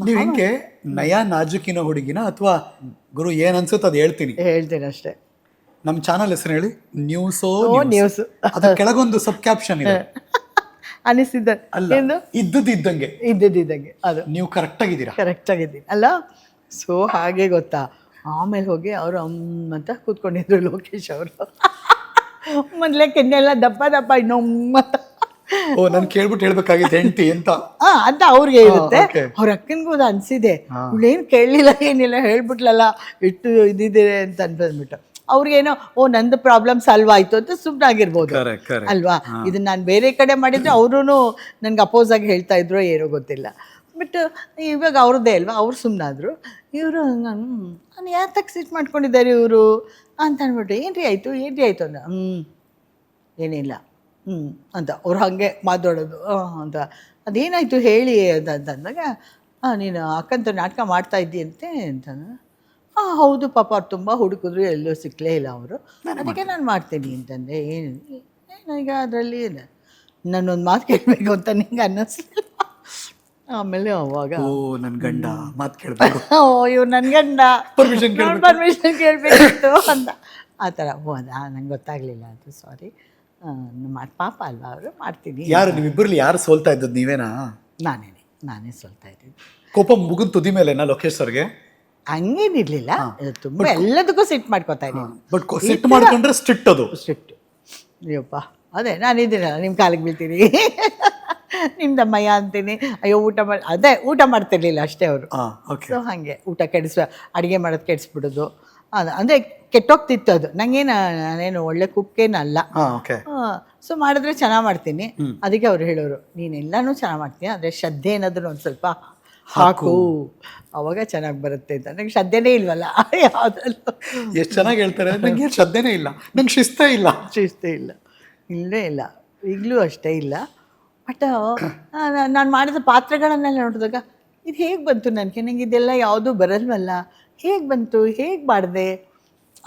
ನೀವು ಹೆಂಗೆ ನಯ ನಾಜುಕಿನ ಹುಡುಗಿನ ಅಥವಾ ಗುರು ಏನ್ ಅನ್ಸುತ್ತೆ ಅದು ಹೇಳ್ತೀನಿ ಅಷ್ಟೇ. ನಮ್ಮ ಚಾನಲ್ ಹೆಸರು ಹೇಳಿ, ನ್ಯೂಸೋ ನ್ಯೂಸ್. ಅದ್ರ ಕೆಳಗೊಂದು ಸಬ್ ಕ್ಯಾಪ್ಷನ್ ಇದೆ ಅನಿಸಿದ್ದ ಅಲ್ಲ, ಏನು ಇದ್ದಂಗೆ ಇದ್ದಿದ್ದಂಗೆ ಅದು ನೀವು ಕರೆಕ್ಟ್ ಆಗಿದ್ದೀರಾ. ಕರೆಕ್ಟ್ ಆಗಿದ್ದೀನಿ ಅಲ್ಲ. ಸೊ ಹಾಗೆ ಗೊತ್ತಾ, ಆಮೇಲೆ ಹೋಗಿ ಅವರು ಅಂತ ಕೂತ್ಕೊಂಡಿದ್ರು ಲೋಕೇಶ್ ಅವರು. ಮೊದಲೇ ಕೆನ್ನೆಲ್ಲ ದಪ್ಪ ದಪ್ಪ ಇನ್ನೊಮ್ಮ ಓ ನನ್ ಕೇಳ್ಬಿಟ್ಟು ಹೇಳ್ಬೇಕಾಗಿತ್ತು ಹೆಂಡತಿ ಅಂತ ಅಂತ ಅವ್ರಿಗೆ ಇರುತ್ತೆ. okay. ಅವ್ರ ಅಕ್ಕನಿಗೂ ಅದು ಅನ್ಸಿದೆ, ಇವಳೇನು ಕೇಳಲಿಲ್ಲ ಏನಿಲ್ಲ ಹೇಳ್ಬಿಟ್ಲಲ್ಲ ಇಟ್ಟು ಇದಿದೆ ಅಂತ ಅನ್ಬಂದ್ಬಿಟ್ಟು ಅವ್ರಿಗೇನೋ ಓ ನಂದು ಪ್ರಾಬ್ಲಮ್ ಸಾಲ್ವ್ ಆಯ್ತು ಅಂತ ಸುಮ್ಮನಾಗಿರ್ಬೋದು ಅಲ್ವಾ. ಇದನ್ನ ನಾನು ಬೇರೆ ಕಡೆ ಮಾಡಿದ್ರೆ ಅವರು ನನ್ಗೆ ಅಪೋಸ್ ಆಗಿ ಹೇಳ್ತಾ ಇದ್ರು ಏನೋ ಗೊತ್ತಿಲ್ಲ. ಬಟ್ ಇವಾಗ ಅವ್ರದ್ದೇ ಅಲ್ವಾ, ಅವ್ರು ಸುಮ್ಮನಾದ್ರು. ಇವರು ನಾನು ಯಾತಕ್ಕೆ ಸಿಟ್ ಮಾಡ್ಕೊಂಡಿದ್ದಾರೆ ಇವರು ಅಂತ ಅಂದ್ಬಿಟ್ಟು ಏನ್ರಿ ಆಯಿತು ಅಂದ. ಏನಿಲ್ಲ ಅಂತ ಅವ್ರು ಹಾಗೆ ಮಾತಾಡೋದು ಅಂತ. ಅದೇನಾಯಿತು ಹೇಳಿ ಅಂತ ಅಂದಾಗ ನೀನು ಅಕ್ಕಂತ ನಾಟಕ ಮಾಡ್ತಾ ಇದ್ದೀಯಂತೆ ಅಂತಂದ್ರೆ ಹೌದು ಪಾಪ ಅವ್ರು ತುಂಬ ಹುಡುಕಿದ್ರು ಎಲ್ಲೂ ಸಿಕ್ಕಲೇ ಇಲ್ಲ ಅವರು, ಅದಕ್ಕೆ ನಾನು ಮಾಡ್ತೀನಿ ಅಂತಂದೆ. ಏನೀಗ ಅದರಲ್ಲಿ ನಾನೊಂದು ಮಾತು ಕೇಳಬೇಕು ಅಂತ ನಿಂಗೆ ಅನ್ನಿಸ್ಲಿಲ್ಲ. ಆಮೇಲೆ ಅವಾಗ ನನ್ನ ಗಂಡ ಮಾತು ಕೇಳಬೇಕು, ಇವ್ರು ನನ್ನ ಗಂಡ ಪರ್ಮಿಷನ್ ಕೇಳಬೇಕಿತ್ತು ಅಂತ ಆ ಥರ. ಅದಾ ನಂಗೆ ಗೊತ್ತಾಗಲಿಲ್ಲ ಅದು, ಸಾರಿ. ಪಾಪ ಅಲ್ವಾ ಅವರು, ಮಾಡ್ತೀನಿ. ಯಾರು ನಿಮ್ಮಿಬ್ಬರಲ್ಲಿ ಯಾರು ಸೋಲ್ತಾ ಇದ್ದದ್ದು? ನೀವೇನಾ? ನಾನೇ ಸೋಲ್ತಾ ಇದ್ದೀನಿ. ಕೋಪ ಮುಗಿದ ತುದಿ ಮೇಲೆನಾ ಲೋಕೇಶ್ ಸರ್ಗೆ? ಹಂಗೇನಿರ್ಲಿಲ್ಲ, ತುಂಬ ಎಲ್ಲದಕ್ಕೂ ಸಿಟ್ಟು ಮಾಡ್ಕೊತಾ ಇದ್ದೀನಿ. ಬಟ್ ಸಿಟ್ಟು ಮಾಡ್ಕೊಂಡ್ರೆ ಸ್ಟ್ರಿಕ್ಟ್ ಅದು ಸ್ಟ್ರಿಕ್ಟ್. ಅಯ್ಯಪ್ಪ ಅದೇ ನಾನಿದ್ದೀನಲ್ಲ ನಿಮ್ಮ ಕಾಲಿಗೆ ಬೀಳ್ತೀನಿ, ನಿಮ್ದಮ್ಮಯ್ಯ ಅಂತೀನಿ. ಅಯ್ಯೋ ಊಟ ಮಾಡ್ತಿರ್ಲಿಲ್ಲ ಅಷ್ಟೇ ಅವರು. ಸೊ ಹಾಗೆ ಊಟ ಅಡುಗೆ ಮಾಡೋದು ಕೆಡಿಸ್ಬಿಡೋದು ಅದು ಅಂದರೆ ಕೆಟ್ಟೋಗ್ತಿತ್ತು ಅದು. ನಾನೇನು ಒಳ್ಳೆ ಕುಕ್ಕೇನಲ್ಲ. ಸೊ ಮಾಡಿದ್ರೆ ಚೆನ್ನಾಗಿ ಮಾಡ್ತೀನಿ. ಅದಕ್ಕೆ ಅವ್ರು ಹೇಳೋರು ನೀನೆಲ್ಲನೂ ಚೆನ್ನಾಗಿ ಮಾಡ್ತೀನಿ, ಆದರೆ ಶ್ರದ್ಧೆ ಏನಾದರೂ ಒಂದು ಸ್ವಲ್ಪ ಹಾಕು, ಅವಾಗ ಚೆನ್ನಾಗಿ ಬರುತ್ತೆ ಅಂತ. ನಂಗೆ ಶ್ರದ್ಧೆನೇ ಇಲ್ವಲ್ಲ ಯಾವುದಲ್ಲೂ. ಎಷ್ಟು ಚೆನ್ನಾಗಿ ಹೇಳ್ತಾರೆ, ನನಗೆ ಶ್ರದ್ಧೆನೇ ಇಲ್ಲ, ನಂಗೆ ಶಿಸ್ತೇ ಇಲ್ಲ. ಇಲ್ಲೇ ಇಲ್ಲ, ಈಗಲೂ ಅಷ್ಟೇ ಇಲ್ಲ. ಬಟ್ ನಾನು ಮಾಡಿದ ಪಾತ್ರಗಳನ್ನೆಲ್ಲ ನೋಡಿದಾಗ ಇದು ಹೇಗೆ ಬಂತು ನನಗೆ ಇದೆಲ್ಲ ಯಾವುದೂ ಬರಲ್ವಲ್ಲ, ಹೇಗೆ ಬಂತು, ಹೇಗೆ ಮಾಡಿದೆ,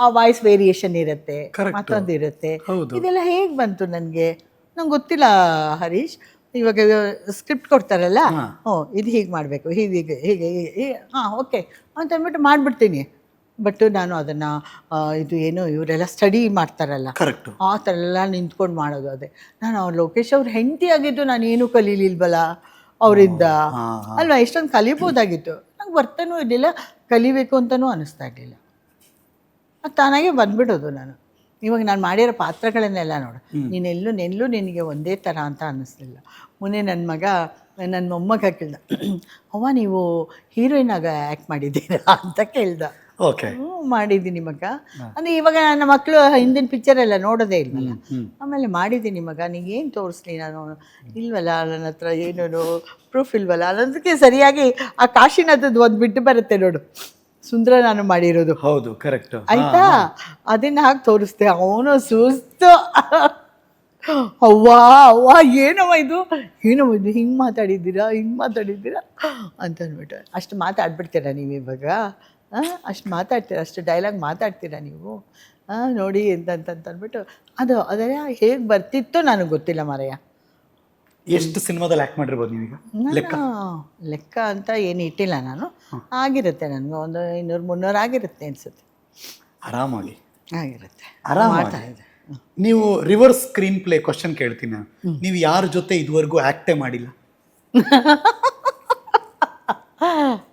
ಆ ವಾಯ್ಸ್ ವೇರಿಯೇಷನ್ ಇರುತ್ತೆ, ಮತ್ತೊಂದು ಇರುತ್ತೆ, ಇದೆಲ್ಲ ಹೇಗೆ ಬಂತು ನನಗೆ ಗೊತ್ತಿಲ್ಲ ಹರೀಶ್. ಇವಾಗ ಸ್ಕ್ರಿಪ್ಟ್ ಕೊಡ್ತಾರಲ್ಲ, ಇದು ಹೀಗೆ ಮಾಡಬೇಕು, ಹೀಗೆ ಓಕೆ ಅಂತ ಅಂದ್ಬಿಟ್ಟು ಮಾಡಿಬಿಡ್ತೀನಿ. ಬಟ್ ನಾನು ಅದನ್ನು ಇದು ಏನು ಇವರೆಲ್ಲ ಸ್ಟಡಿ ಮಾಡ್ತಾರಲ್ಲ ಆ ಥರ ಎಲ್ಲ ನಿಂತ್ಕೊಂಡು ಮಾಡೋದು. ಅದೇ ನಾನು ಲೋಕೇಶ್ ಅವ್ರ ಹೆಂಡತಿ ಆಗಿದ್ದು ನಾನು ಏನೂ ಕಲೀಲಿಲ್ವಲ್ಲ ಅವರಿಂದ ಅಲ್ವಾ. ಎಷ್ಟೊಂದು ಕಲಿಬೋದಾಗಿತ್ತು, ನಂಗೆ ಬರ್ತಾನೂ ಇರಲಿಲ್ಲ, ಕಲಿಬೇಕು ಅಂತಲೂ ಅನ್ನಿಸ್ತಾ ಇರಲಿಲ್ಲ. ಅದು ತಾನಾಗೆ ಬಂದ್ಬಿಡೋದು. ಇವಾಗ ನಾನು ಮಾಡಿರೋ ಪಾತ್ರಗಳನ್ನೆಲ್ಲ ನೋಡು, ನೆಲ್ಲೂ ನಿನಗೆ ಒಂದೇ ಥರ ಅಂತ ಅನ್ನಿಸ್ಲಿಲ್ಲ. ಮೊನ್ನೆ ನನ್ನ ಮೊಮ್ಮಗ ಕೇಳ್ದ, ಅವ್ವ ನೀವು ಹೀರೋಯಿನಾಗ ಆ್ಯಕ್ಟ್ ಮಾಡಿದ್ದೀರಾ ಅಂತ ಕೇಳ್ದ. ಮಾಡಿದ್ದೀನಿ ಮಗ ಅಂದರೆ ಇವಾಗ ನನ್ನ ಮಕ್ಕಳು ಹಿಂದಿನ ಪಿಕ್ಚರೆಲ್ಲ ನೋಡೋದೇ ಇಲ್ವಲ್ಲ. ಆಮೇಲೆ ಮಾಡಿದ್ದೀನಿ ಮಗ, ನೀಗೇನು ತೋರಿಸ್ಲಿ ನಾನು, ಇಲ್ವಲ್ಲ ನನ್ನ ಹತ್ರ ಏನೋ ಪ್ರೂಫ್ ಇಲ್ವಲ್ಲ ಅನ್ನೋದಕ್ಕೆ ಸರಿಯಾಗಿ ಆ ಕಾಶಿನಾಥದ್ದು ಒಂದು ಬಿಟ್ಟು ಬರುತ್ತೆ ನೋಡು, ಸುಂದರ ನಾನು ಮಾಡಿರೋದು. ಹೌದು, ಕರೆಕ್ಟ್ ಆಯ್ತಾ, ಅದನ್ನ ಹಾಕಿ ತೋರಿಸ್ದೆ. ಅವನು ಸುಸ್ತು, ಅವ್ವ ಏನವ ಇದು ಹಿಂಗೆ ಮಾತಾಡಿದ್ದೀರಾ ಅಂತ ಅಂದ್ಬಿಟ್ಟು. ಅಷ್ಟು ಮಾತಾಡ್ಬಿಡ್ತೀರಾ ನೀವು ಇವಾಗ, ಅಷ್ಟು ಮಾತಾಡ್ತೀರಾ, ಅಷ್ಟು ಡೈಲಾಗ್ ಮಾತಾಡ್ತೀರಾ ನೀವು ನೋಡಿ ಅಂದ್ಬಿಟ್ಟು. ಅದೆಲ್ಲ ಹೇಗೆ ಬರ್ತಿತ್ತೋ ನನಗೆ ಗೊತ್ತಿಲ್ಲ ಮಾರಯ್ಯ. ಎಷ್ಟು ಸಿನಿಮಾದಲ್ಲಿ ಆ್ಯಕ್ಟ್ ಮಾಡಿರ್ಬೋದು ನೀವೀಗ? ಲೆಕ್ಕ ಅಂತ ಏನು ಇಟ್ಟಿಲ್ಲ ನಾನು. ಆಗಿರುತ್ತೆ ನನಗೆ ಒಂದು 200-300 ಆಗಿರುತ್ತೆ ಅನಿಸುತ್ತೆ. ಆರಾಮಾಗಿ ಆಗಿರುತ್ತೆ, ಮಾಡ್ತಾ ಇದೆ. ನೀವು ರಿವರ್ಸ್ ಸ್ಕ್ರೀನ್ ಪ್ಲೇ ಕ್ವಶನ್ ಕೇಳ್ತೀನಿ ನಾನು. ನೀವು ಯಾರ ಜೊತೆ ಇದುವರೆಗೂ ಆ್ಯಕ್ಟೇ ಮಾಡಿಲ್ಲ?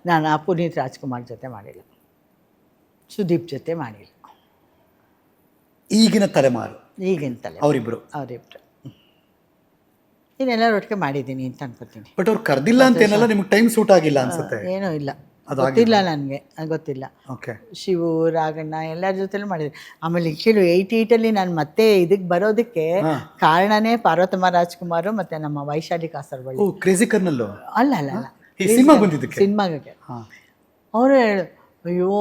ನಾನು ಪುನೀತ್ ರಾಜ್ಕುಮಾರ್ ಜೊತೆ ಮಾಡಿಲ್ಲ, ಸುದೀಪ್ ಜೊತೆ ಮಾಡಿಲ್ಲ. ಈಗಿನ ತಲೆಮಾರು ಅವರಿಬ್ರು ಇನ್ನೆಲ್ಲರೊಟ್ಟಿಗೆ ಮಾಡಿದ್ದೀನಿ ಅಂತ ಅನ್ಕೋತೀನಿ. ಬಟ್ ಅವ್ರು ಕರೆದಿಲ್ಲ ಅಂತ ಏನಲ್ಲ, ನಿಮ್ಗೆ ಟೈಮ್ ಸೂಟ್ ಆಗಿಲ್ಲ ಅನ್ಸುತ್ತೆ? ಏನೂ ಇಲ್ಲ, ಗೊತ್ತಿಲ್ಲ ನನಗೆ, ಗೊತ್ತಿಲ್ಲ. ಓಕೆ, ಶಿವು, ರಾಘಣ್ಣ ಎಲ್ಲರ ಜೊತೆಲೂ ಮಾಡಿದ್ದೀನಿ. ಆಮೇಲೆ ಆ್ಯಕ್ಚುಲಿ 88 ನಾನು ಮತ್ತೆ ಇದಕ್ಕೆ ಬರೋದಕ್ಕೆ ಕಾರಣನೇ ಪಾರ್ವತಮ್ಮ ರಾಜ್ಕುಮಾರು ಮತ್ತು ನಮ್ಮ ವೈಶಾಲಿ ಕಾಸರವಳ್ಳಿ. ಕ್ರೇಜಿ ಕರ್ನಲ್ ಅಲ್ಲ ಸಿನಿಮಾಗೆ ಅವರು ಹೇಳು, ಅಯ್ಯೋ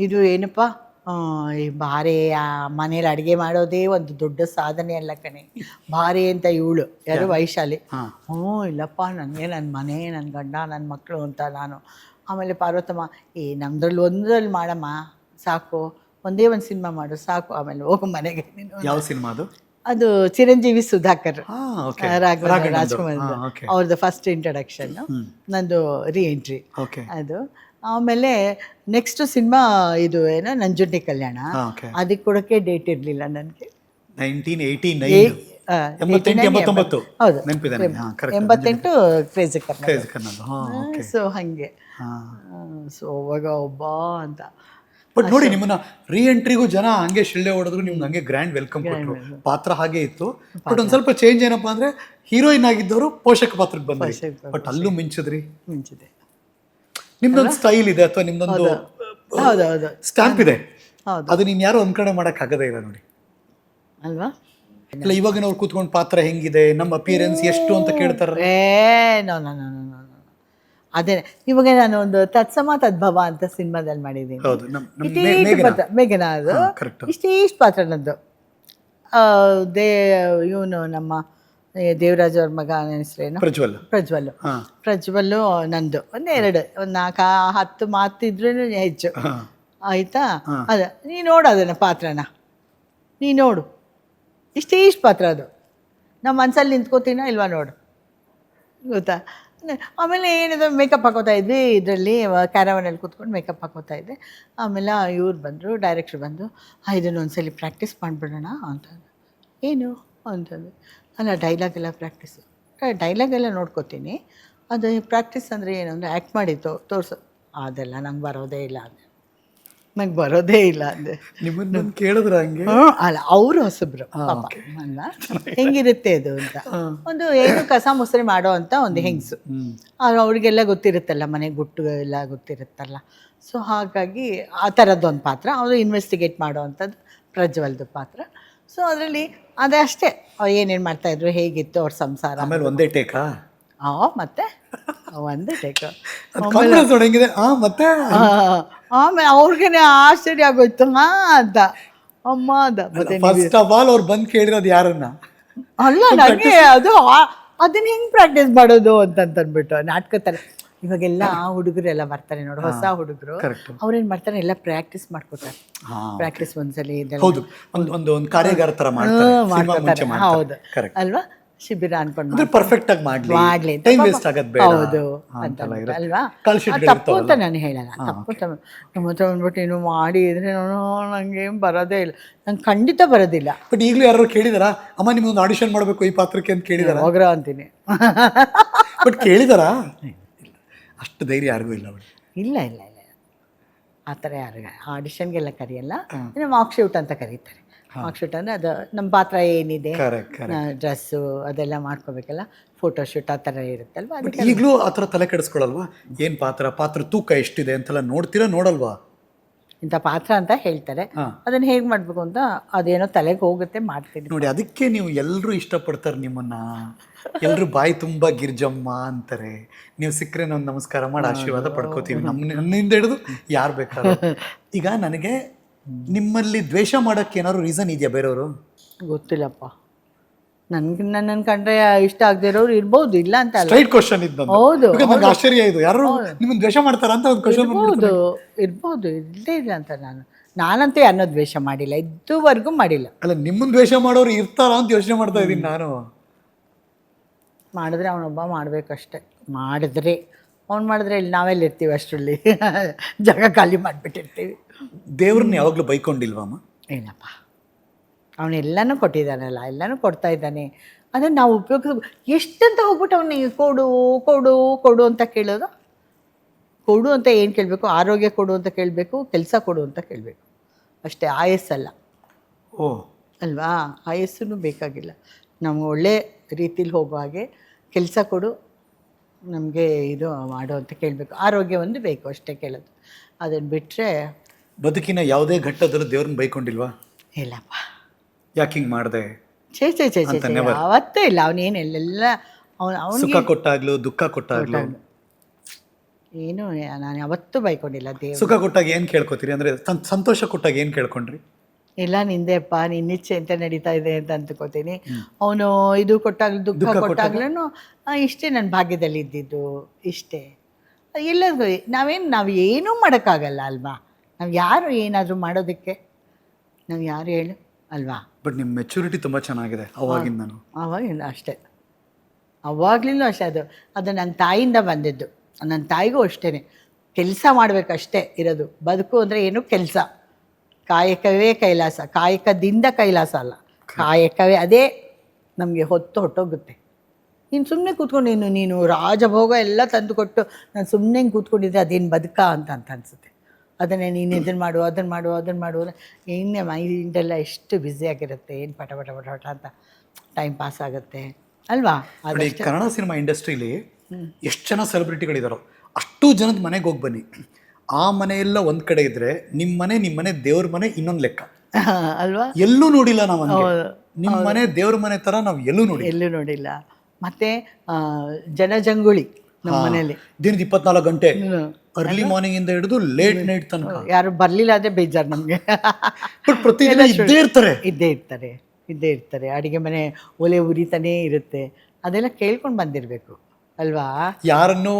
ಇದು ಏನಪ್ಪ ಈ ಭಾರೆ ಮನೇಲಿ ಅಡುಗೆ ಮಾಡೋದೇ ಒಂದು ದೊಡ್ಡ ಸಾಧನೆ ಅಲ್ಲ ಕಣೆ, ಭಾರೆ ಅಂತ ಇವಳು ಯಾರು ವೈಶಾಲಿ. ಇಲ್ಲಪ್ಪ ನನಗೆ ನನ್ನ ಮನೆ, ನನ್ನ ಗಂಡ, ನನ್ನ ಮಕ್ಕಳು ಅಂತ ನಾನು. ಆಮೇಲೆ ಪಾರ್ವತಮ್ಮ ನಮ್ದ್ರಲ್ಲಿ ಒಂದ್ರಲ್ಲಿ ಮಾಡಮ್ಮ ಸಾಕು, ಒಂದೇ ಒಂದು ಸಿನಿಮಾ ಮಾಡು ಸಾಕು, ಆಮೇಲೆ ಹೋಗು ಮನೆಗೆ. ಯಾವ ಸಿನಿಮಾ ಅದು? ಅದು ಚಿರಂಜೀವಿ ಸುಧಾಕರ್, ಹಾ ಓಕೆ ರಾಘವೇಂದ್ರ ರಾಜ್ಕುಮಾರ್ ಓಕೆ ಅವ್ರದ್ದು ಫಸ್ಟ್ ಇಂಟ್ರಡಕ್ಷನ್, ನಂದು ರೀ ಎಂಟ್ರಿ ಓಕೆ ಅದು. ಆಮೇಲೆ ನೆಕ್ಸ್ಟ್ ಸಿನಿಮಾ ಇದು ಏನೋ ನಂಜುಂಡಿ ಕಲ್ಯಾಣ, ಓಕೆ ಅದಕ್ಕೆ ಕೊಡೋಕ್ಕೆ ಡೇಟ್ ಇರಲಿಲ್ಲ ನನಗೆ. 1989 ಹೌದು, ನೆನಪಿದೆ 88 ಕ್ರೇಜಿ ಕರ್ನಾಟಕ. ಕನ್ನಡ. ಸೊ ಹಾಗೆ ಸೊ ಅವಾಗ ಒಬ್ಬ ಅಂತ. ಬಟ್ ನೋಡಿ ನಿಮ್ಮನ್ನ ರೀ ಎಂಟ್ರಿಗೂ ಜನ ಹಂಗೆ ಶಿಳ್ಳೆ ಹೊಡೆದ್ರು, ನಿಮ್ಗೆ ಹಂಗೆ ಗ್ರ್ಯಾಂಡ್ ವೆಲ್ಕಮ್ ಕೊಟ್ಟರು. ಪಾತ್ರ ಹಾಗೆ ಇತ್ತು, ಬಟ್ ಒಂದ್ ಸ್ವಲ್ಪ ಚೇಂಜ್ ಏನಪ್ಪಾ ಅಂದ್ರೆ ಹೀರೋಯಿನ್ ಆಗಿದ್ದವರು ಪೋಷಕ ಪಾತ್ರಕ್ಕೆ ಬಂದ್ರಿ, ಬಟ್ ಅಲ್ಲೂ ಮಿಂಚಿದ್ರಿ. ಮುಂಚಿದೆ ನಿಮ್ದೊಂದು ಸ್ಟೈಲ್ ಇದೆ ಅಥವಾ ನಿಮ್ದೊಂದು ಹೌದೌದು ಸ್ಟ್ಯಾಂಪ್ ಇದೆ, ಹೌದು ಅದು ನೀನ್ ಯಾರು ಒಂದ್ ಕಡೆ ಮಾಡಕ್ ಆಗದೇ ಇಲ್ಲ ನೋಡಿ. ಅಲ್ವಾ? ಇಲ್ಲ ಇವಾಗಿನವ್ರು ಕೂತ್ಕೊಂಡು ಪಾತ್ರ ಹೆಂಗಿದೆ, ನಮ್ಮ ಅಪಿಯರೆನ್ಸ್ ಎಷ್ಟು ಅಂತ ಕೇಳ್ತಾರ. No no no no no ಅದೇ ಇವಾಗ ನಾನು ಒಂದು ತತ್ಸಮ ತದ್ಭವ ಅಂತ ಸಿನಿಮಾದಲ್ಲಿ ಮಾಡಿದ್ದೀನಿ. ಹೌದು, ಇಷ್ಟೀಷ್ಟು ಪಾತ್ರ ಮೇಘನಾ, ಅದು ಕರೆಕ್ಟ್. ಇಷ್ಟೀಷ್ಟು ಪಾತ್ರ ನಂದು. ಇವನು ನಮ್ಮ ದೇವರಾಜ್ ಅವ್ರ ಮಗ ಹೆಸರೇನು, ಪ್ರಜ್ವಲ್. ಪ್ರಜ್ವಲ್ಲು ನಂದು ಒಂದೆರಡು ಒಂದು 4-10 ಮಾತಿದ್ರೂ ಹೆಚ್ಚು ಆಯ್ತಾ. ಅದ ನೀ ನೋಡು ಅದನ್ನ ಪಾತ್ರನ, ನೀ ನೋಡು ಇಷ್ಟೀಷ್ಟು ಪಾತ್ರ ಅದು. ನಮ್ಮ ಮನ್ಸಲ್ಲಿ ನಿಂತ್ಕೋತೀನ ಇಲ್ವಾ ನೋಡು, ಗೊತ್ತಾ. ಆಮೇಲೆ ಏನಿದೆ ಮೇಕಪ್ ಹಾಕೋತಾ ಇದ್ವಿ ಇದರಲ್ಲಿ, ಕ್ಯಾರವನಲ್ಲಿ ಕೂತ್ಕೊಂಡು ಮೇಕಪ್ ಹಾಕೋತಾ ಇದ್ದೆ. ಆಮೇಲೆ ಇವ್ರು ಬಂದರು, ಡೈರೆಕ್ಟ್ರ್ ಬಂದು, ಇದನ್ನು ಒಂದ್ಸಲಿ ಪ್ರಾಕ್ಟೀಸ್ ಮಾಡಿಬಿಡೋಣ ಅಂತಂದು. ಏನು ಅಂತಂದು, ಅಲ್ಲ ಡೈಲಾಗೆಲ್ಲ ಪ್ರಾಕ್ಟೀಸು, ಡೈಲಾಗೆಲ್ಲ ನೋಡ್ಕೋತೀನಿ, ಅದು ಪ್ರಾಕ್ಟೀಸ್ ಅಂದರೆ ಏನು ಅಂದರೆ ಆ್ಯಕ್ಟ್ ಮಾಡಿ ತೋರಿಸು. ಅದೆಲ್ಲ ನಂಗೆ ಬರೋದೇ ಇಲ್ಲ ಅಂದೆ, ನಂಗೆ ಬರೋದೇ ಇಲ್ಲ ಅಂದೆ. ನಿಮ್ಮನ್ನ ಕೇಳಿದ್ರ ಹಂಗೆ? ಅಲ್ಲ ಅವರು ಹೊಸಬ್ರು ಪಾಪ ಅಲ್ವಾ, ಹೆಂಗಿರುತ್ತೆ ಅದು ಅಂತ. ಒಂದು ಏನು ಕಸ ಮುಸ್ರೆ ಮಾಡೋ ಅಂತ ಒಂದು ಹೆಂಗಸು, ಅವ್ರಿಗೆಲ್ಲ ಗೊತ್ತಿರುತ್ತಲ್ಲ, ಮನೆ ಗುಟ್ಟು ಎಲ್ಲ ಗೊತ್ತಿರುತ್ತಲ್ಲ. ಸೊ ಹಾಗಾಗಿ ಆ ಥರದ್ದು ಒಂದು ಪಾತ್ರ, ಅವರು ಇನ್ವೆಸ್ಟಿಗೇಟ್ ಮಾಡೋ ಅಂಥದ್ದು ಪ್ರಜ್ವಲ್ದು ಪಾತ್ರ. ಸೊ ಅದರಲ್ಲಿ ಅದೇ ಅಷ್ಟೇ, ಅವ್ರು ಏನೇನು ಮಾಡ್ತಾಯಿದ್ರು, ಹೇಗಿತ್ತು ಅವ್ರ ಸಂಸಾರ. ಆಮೇಲೆ ಒಂದೇ ಟೇಕಾ? ಮತ್ತೆ ಒಂದೇ ಟೇಕ್. ಹೆಂಗಿದೆ ಮತ್ತೆ ಆಮೇಲೆ ಅವ್ರಿಗೇನೆ ಆಶ್ಚರ್ಯ ಆಗೋಯ್ತು ಅಂತ ಅಮ್ಮ ಅಂತ. ಮತ್ತೆ ಫಸ್ಟ್ ಆಫ್ ಆಲ್ ಅವ್ರು ಬಂದು ಕೇಳಿರೋದು ಯಾರನ್ನ? ಅಲ್ಲ ನನಗೆ ಅದು ಅದನ್ನ ಹೆಂಗ್ ಪ್ರಾಕ್ಟೀಸ್ ಮಾಡೋದು ಅಂತಂದ್ಬಿಟ್ಟು ನಾಟಕ ಥರ. ಇವಾಗೆಲ್ಲ ಹುಡುಗರೆಲ್ಲ ಬರ್ತಾರೆ ನೋಡು, ಹೊಸ ಹುಡುಗರು, ಅವ್ರೇನ್ ಮಾಡ್ತಾರೆ ಎಲ್ಲ ಪ್ರಾಕ್ಟೀಸ್ ಮಾಡ್ಕೋತಾರೆ. ಪ್ರಾಕ್ಟೀಸ್ ಒಂದ್ಸಲಿ ಹೌದು, ಒಂದು ಕಾರ್ಯಾಗಾರ ತರ ಮಾಡ್ತಾರೆ. ಹೌದು ಅಲ್ವಾ, ಶಿಬಿರ ಅನ್ಕೊಂಡು ಪರ್ಫೆಕ್ಟ್ ಆಗಿ ಮಾಡ್ಲಿ, ಟೈಮ್ ವೇಸ್ಟ್ ಆಗೋದು ಬೇಡ. ಹೌದು ಅಂತ ಅಲ್ವಾ. ತಪ್ಪು ಅಂತ ನಾನು ಹೇಳಲ್ಲ, ತಪ್ಪು ನಮ್ಮ ಹತ್ರ ಬಂದ್ಬಿಟ್ಟು ಏನು ಮಾಡಿ ಇದ್ರೆ ನಂಗೆ ಬರೋದೇ ಇಲ್ಲ, ನಂಗೆ ಖಂಡಿತ ಬರೋದಿಲ್ಲ. ಬಟ್ ಈಗಲೂ ಯಾರು ಕೇಳಿದಾರ, ಅಮ್ಮ ನಿಮ್ಗೊಂದು ಆಡಿಷನ್ ಮಾಡಬೇಕು ಈ ಪಾತ್ರಕ್ಕೆ ಅಂತ ಕೇಳಿದಾರ? ಹೋಗ್ರ ಅಂತೀನಿ. ಬಟ್ ಕೇಳಿದಾರ? ಅಷ್ಟು ಧೈರ್ಯ ಯಾರಿಗೂ ಇಲ್ಲ. ಇಲ್ಲ ಇಲ್ಲ ಇಲ್ಲ ಆ ಥರ ಯಾರಿಗ ಆಡಿಷನ್ಗೆಲ್ಲ ಕರೆಯಲ್ಲ, ಮಾರ್ಕ್ ಶೂಟ್ ಅಂತ ಕರೀತಾರೆ. ಮಾರ್ಕ್ ಶೂಟ್ ಅಂದರೆ ಅದು ನಮ್ಮ ಪಾತ್ರ ಏನಿದೆ, ಡ್ರೆಸ್ಸು ಅದೆಲ್ಲ ಮಾಡ್ಕೋಬೇಕಲ್ಲ, ಫೋಟೋ ಶೂಟ್ ಆ ಥರ ಇರುತ್ತಲ್ವ. ಅದಕ್ಕೆ ಈಗಲೂ ಆ ಥರ ತಲೆ ಕೆಡಿಸ್ಕೊಳಲ್ವಾ? ಏನು ಪಾತ್ರ ತೂಕ ಎಷ್ಟಿದೆ ಅಂತೆಲ್ಲ ನೋಡ್ತೀರಾ, ನೋಡಲ್ವಾ? ಇಂಥ ಪಾತ್ರ ಅಂತ ಹೇಳ್ತಾರೆ, ಅದನ್ನು ಹೇಗೆ ಮಾಡಬೇಕು ಅಂತ ಅದೇನೋ ತಲೆಗೆ ಹೋಗುತ್ತೆ, ಮಾಡ್ತೀನಿ ನೋಡಿ. ಅದಕ್ಕೆ ನೀವು ಎಲ್ಲರೂ ಇಷ್ಟಪಡ್ತಾರೆ ನಿಮ್ಮನ್ನ, ಎಲ್ಲರೂ ಬಾಯಿ ತುಂಬ ಗಿರ್ಜಮ್ಮ ಅಂತಾರೆ. ನೀವು ಸಿಕ್ಕರೆ ನಾವು ನಮಸ್ಕಾರ ಮಾಡಿ ಆಶೀರ್ವಾದ ಪಡ್ಕೋತೀವಿ, ನನ್ನಿಂದ ಹಿಡಿದು ಯಾರು ಬೇಕಾದ್ರೂ. ಈಗ ನನಗೆ ನಿಮ್ಮಲ್ಲಿ ದ್ವೇಷ ಮಾಡೋಕ್ಕೆ ಏನಾದ್ರು ರೀಸನ್ ಇದೆಯಾ ಬೇರೆಯವರು? ಗೊತ್ತಿಲ್ಲಪ್ಪ, ನನ್ನನ್ನು ಕಂಡ್ರೆ ಇಷ್ಟ ಆಗದೆ ಇರೋರು ಇರ್ಬೋದು, ಇಲ್ಲ ಅಂತ ಅಲ್ಲ. ಸ್ಟ್ರೈಟ್ ಕ್ವಶನ್ ಇದ್ದು. ಹೌದು, ನನಗೆ ಆಶ್ಚರ್ಯ ಇದು, ಯಾರು ನಿಮ್ಮನ್ನ ದ್ವೇಷ ಮಾಡ್ತಾರ ಅಂತ ಒಂದು ಕ್ವಶನ್. ಇರ್ಬೋದು, ಇಲ್ಲದೇ ಇಲ್ಲ ಅಂತ. ನಾನಂತೂ ಯಾರನ್ನೋ ದ್ವೇಷ ಮಾಡಿಲ್ಲ, ಇದುವರೆಗೂ ಮಾಡಿಲ್ಲ. ಅಲ್ಲ, ನಿಮ್ಮನ್ನ ದ್ವೇಷ ಮಾಡೋರು ಇರ್ತಾರ ಅಂತ ಯೋಚನೆ ಮಾಡ್ತಾ ಇದ್ದೀನಿ ನಾನು. ಮಾಡಿದ್ರೆ ಅವನೊಬ್ಬ ಮಾಡಬೇಕಷ್ಟೆ, ಮಾಡಿದ್ರೆ ಅವ್ನು ಮಾಡಿದ್ರೆ ಇಲ್ಲಿ ನಾವೆಲ್ಲ ಇರ್ತೀವಿ, ಅಷ್ಟರಲ್ಲಿ ಜಾಗ ಖಾಲಿ ಮಾಡಿಬಿಟ್ಟಿರ್ತೀವಿ. ದೇವ್ರನ್ನ ಯಾವಾಗಲೂ ಬೈಕೊಂಡಿಲ್ವಮ್ಮ? ಏನಪ್ಪ, ಅವನೆಲ್ಲನೂ ಕೊಟ್ಟಿದ್ದಾನಲ್ಲ, ಎಲ್ಲನೂ ಕೊಡ್ತಾ ಇದ್ದಾನೆ, ಅದನ್ನು ನಾವು ಉಪಯೋಗಿಸ್. ಎಷ್ಟಂತ ಹೋಗ್ಬಿಟ್ಟು ಅವನಿಗೆ ಕೊಡು ಕೊಡು ಕೊಡು ಅಂತ ಕೇಳೋದು. ಕೊಡು ಅಂತ ಏನು ಕೇಳಬೇಕು? ಆರೋಗ್ಯ ಕೊಡು ಅಂತ ಕೇಳಬೇಕು, ಕೆಲಸ ಕೊಡು ಅಂತ ಕೇಳಬೇಕು ಅಷ್ಟೇ, ಆಯಸ್ಸಲ್ಲ. ಓ ಅಲ್ವಾ, ಆಯಸ್ಸೂ ಬೇಕಾಗಿಲ್ಲ. ನಮ್ಗೆ ಒಳ್ಳೆ ರೀತಿಲಿ ಹೋಗೋ ಹಾಗೆ ಕೆಲಸ ಕೊಡು, ನಮಗೆ ಇದು ಮಾಡು ಅಂತ ಕೇಳಬೇಕು. ಆರೋಗ್ಯ ಒಂದು ಬೇಕು ಅಷ್ಟೇ ಕೇಳೋದು. ಅದನ್ನು ಬಿಟ್ಟರೆ ಬದುಕಿನ ಯಾವುದೇ ಘಟ್ಟದಲ್ಲೂ ದೇವ್ರನ್ನ ಬೈಕೊಂಡಿಲ್ವಾ? ಇಲ್ಲಪ್ಪ. ಯಾಕೆ ಹಿಂಗೆ ಮಾಡಿದೆ? ಛೇ ಅವತ್ತೇ ಇಲ್ಲ. ಅವನೇನೆಲ್ಲ ಅವನು ಸುಖ ಕೊಟ್ಟಾಗ್ಲೂ ದುಃಖ ಕೊಟ್ಟಾಗ್ಲೂ ಏನು ನಾನು ಯಾವತ್ತೂ ಬೈಕೊಂಡಿಲ್ಲ. ದೇವ್ರು ಸುಖ ಕೊಟ್ಟಾಗ ಏನು ಕೇಳ್ಕೊತೀರಿ? ಅಂದರೆ ಸಂತೋಷ ಕೊಟ್ಟಾಗ ಏನು ಕೇಳ್ಕೊಂಡ್ರಿ? ಇಲ್ಲ, ನಿಂದೆಪ್ಪ, ನಿನ್ನಿಚ್ಛೆ ಅಂತ ನಡೀತಾ ಇದೆ ಅಂತ ಅಂದ್ಕೋತೀನಿ. ಅವನು ಇದು ಕೊಟ್ಟಾಗ್ಲೂ ದುಃಖ ಕೊಟ್ಟಾಗ್ಲೂ ಇಷ್ಟೇ ನನ್ನ ಭಾಗ್ಯದಲ್ಲಿ ಇದ್ದಿದ್ದು, ಇಷ್ಟೇ. ಎಲ್ಲರಿಗೂ ನಾವು ಏನೂ ಮಾಡೋಕ್ಕಾಗಲ್ಲ ಅಲ್ವಾ. ನಾವು ಯಾರು ಏನಾದರೂ ಮಾಡೋದಕ್ಕೆ, ನಾವು ಯಾರು ಹೇಳು ಅಲ್ವಾ. ಬಟ್ ನಿಮ್ಮ ಮೆಚುರಿಟಿ ತುಂಬ ಚೆನ್ನಾಗಿದೆ ಅವಾಗಿಂದನು. ಆವಾಗಿಂದ ಅಷ್ಟೇ, ಅವಾಗ್ಲಿಂದ ಅಷ್ಟೇ. ಅದು ನನ್ನ ತಾಯಿಯಿಂದ ಬಂದಿದ್ದು. ನನ್ನ ತಾಯಿಗೂ ಅಷ್ಟೇ, ಕೆಲಸ ಮಾಡಬೇಕಷ್ಟೇ ಇರೋದು. ಬದುಕು ಅಂದರೆ ಏನು, ಕೆಲಸ. ಕಾಯಕವೇ ಕೈಲಾಸ, ಕಾಯಕದಿಂದ ಕೈಲಾಸ ಅಲ್ಲ, ಕಾಯಕವೇ ಅದೇ ನಮಗೆ ಹೊಟ್ಟೋಗುತ್ತೆ. ನೀನು ಸುಮ್ಮನೆ ಕೂತ್ಕೊಂಡು ನೀನು ರಾಜಭೋಗ ಎಲ್ಲ ತಂದು ಕೊಟ್ಟು ನಾನು ಸುಮ್ಮನೆ ಕೂತ್ಕೊಂಡಿದ್ದೆ, ಅದೇನು ಬದುಕಾ ಅಂತ ಅನಿಸುತ್ತೆ. ಅದನ್ನೇ ನೀನು ಇದನ್ನು ಮಾಡು ಇನ್ನೇ ಮೈಂಡೆಲ್ಲ ಎಷ್ಟು ಬ್ಯುಸಿಯಾಗಿರುತ್ತೆ, ಏನು ಪಟ ಪಟ ಪಟ ಪಟ ಅಂತ ಟೈಮ್ ಪಾಸ್ ಆಗುತ್ತೆ ಅಲ್ವಾ. ನೋಡಿ, ಕನ್ನಡ ಸಿನಿಮಾ ಇಂಡಸ್ಟ್ರಿಲಿ ಎಷ್ಟು ಜನ ಸೆಲೆಬ್ರಿಟಿಗಳಿದಾರೋ ಅಷ್ಟು ಜನದ ಮನೆಗೆ ಹೋಗಿ ಬನ್ನಿ, ಆ ಮನೆಯೆಲ್ಲ ಒಂದ್ ಕಡೆ ಇದ್ರೆ ನಿಮ್ಮ ಮನೆ ದೇವ್ರ ಮನೆ ಇನ್ನೊಂದು ಲೆಕ್ಕ ಅಲ್ವಾ. ಎಲ್ಲೂ ನೋಡಿಲ್ಲ ನಾವು. ನಿಮ್ಮ ಮನೆ ದೇವ್ರ ಮನೆ ತರ ನಾವು ಎಲ್ಲೂ ನೋಡಿಲ್ಲ. ಮತ್ತೆ ಜನಜಂಗುಳಿ ನಮ್ಮ ಮನೇಲಿ ದಿನದ 24 ಗಂಟೆ, ಅರ್ಲಿ ಮಾರ್ನಿಂಗ್ ಇಂದ ಹಿಡಿದು ಲೇಟ್ ನೈಟ್ ತನಕ. ಯಾರು ಬರ್ಲಿಲ್ಲ ಅದೇ ಬೇಜಾರು ನಮ್ಗೆ. ಪ್ರತಿದಿನ ಇದ್ದೇ ಇರ್ತಾರೆ. ಅಡಿಗೆ ಮನೆ ಒಲೆ ಉರಿತಾನೇ ಇರುತ್ತೆ. ಅದೆಲ್ಲ ಕೇಳ್ಕೊಂಡು ಬಂದಿರಬೇಕು ಅಲ್ವಾ. ಯಾರನ್ನು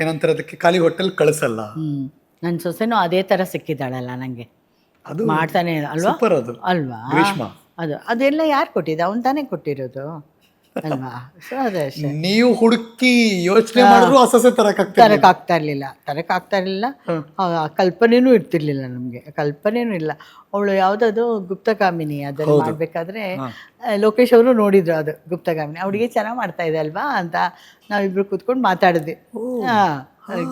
ಏನಂತಾರೆ ಅದಕ್ಕೆ ಖಾಲಿ ಹೋಟೆಲ್ ಕಳಿಸಲ್ಲ. ನನ್ನ ಸೊಸೆನೂ ಅದೇ ಥರ ಸಿಕ್ಕಿದ್ದಾಳಲ್ಲ ನನಗೆ, ಅದು ಮಾಡ್ತಾನೆ ಅಲ್ವಾ. ಅದು ಅಲ್ವಾ, ಗ್ರೀಷ್ಮ ಅದೆಲ್ಲ ಯಾರು ಕೊಟ್ಟಿದ್ದ, ಅವನು ತಾನೇ ಕೊಟ್ಟಿರೋದು ಅಲ್ವಾ. ಸೊ ಅದೇ ಅಷ್ಟೇ. ನೀವು ಹುಡುಕಿ ಯೋಚನೆ ಮಾಡಿದ್ರು ಅಸಸೆ ತರಕಾಗ್ತಾ ಇರಲಿಲ್ಲ. ಆ ಕಲ್ಪನೆನೂ ಇರ್ತಿರ್ಲಿಲ್ಲ ನಮಗೆ, ಕಲ್ಪನೆನೂ ಇಲ್ಲ. ಅವಳು ಯಾವುದದು ಗುಪ್ತಗಾಮಿನಿ, ಅದನ್ನು ಮಾಡಬೇಕಾದ್ರೆ ಲೋಕೇಶ್ ಅವರು ನೋಡಿದ್ರು, ಅದು ಗುಪ್ತಗಾಮಿನಿ. ಅವಳಿಗೆ ಚೆನ್ನಾಗಿ ಮಾಡ್ತಾ ಇದೆ ಅಲ್ವಾ ಅಂತ ನಾವಿಬ್ರು ಕೂತ್ಕೊಂಡು ಮಾತಾಡಿದ್ವಿ.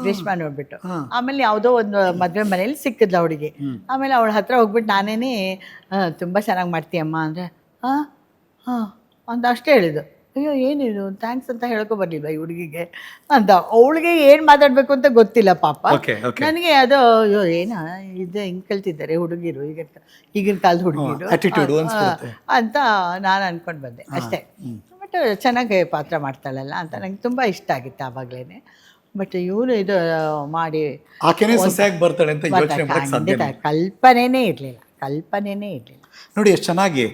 ಗ್ರೀಷ್ಮ ನೋಡ್ಬಿಟ್ಟು ಆಮೇಲೆ ಯಾವುದೋ ಒಂದು ಮದುವೆ ಮನೇಲಿ ಸಿಕ್ಕಿದ್ಲ ಅವಳಿಗೆ. ಆಮೇಲೆ ಅವಳ ಹತ್ರ ಹೋಗ್ಬಿಟ್ಟು ನಾನೇನೆ ತುಂಬ ಚೆನ್ನಾಗಿ ಮಾಡ್ತೀಯಮ್ಮ ಅಂದರೆ ಹಾಂ ಅಂತ ಅಷ್ಟೇ ಹೇಳಿದ್ದು. ಅಯ್ಯೋ ಏನಿದು ಥ್ಯಾಂಕ್ಸ್ ಅಂತ ಹೇಳ್ಕೊ ಬರ್ಲಿಲ್ಲ ಈ ಹುಡುಗಿಗೆ ಅಂತ. ಅವಳಿಗೆ ಏನು ಮಾತಾಡಬೇಕು ಅಂತ ಗೊತ್ತಿಲ್ಲ ಪಾಪ. ನನಗೆ ಅದು ಅಯ್ಯೋ ಇದು ಹಿಂಗೆ ಕಲ್ತಿದ್ದಾರೆ ಹುಡುಗಿರು, ಈಗಿನ ಕಾಲದ ಹುಡುಗಿರು ಅಂತ ನಾನು ಅಂದ್ಕೊಂಡು ಬಂದೆ ಅಷ್ಟೇ. ಬಟ್ ಚೆನ್ನಾಗಿ ಪಾತ್ರ ಮಾಡ್ತಾಳಲ್ಲ ಅಂತ ನಂಗೆ ತುಂಬ ಇಷ್ಟ ಆಗಿತ್ತು ಆವಾಗಲೇ. ಬಟ್ ಇವನು ಇದು ಮಾಡಿ ಕಲ್ಪನೆನೇ ಇರಲಿಲ್ಲ. ನೋಡಿ ಎಷ್ಟು ಚೆನ್ನಾಗಿ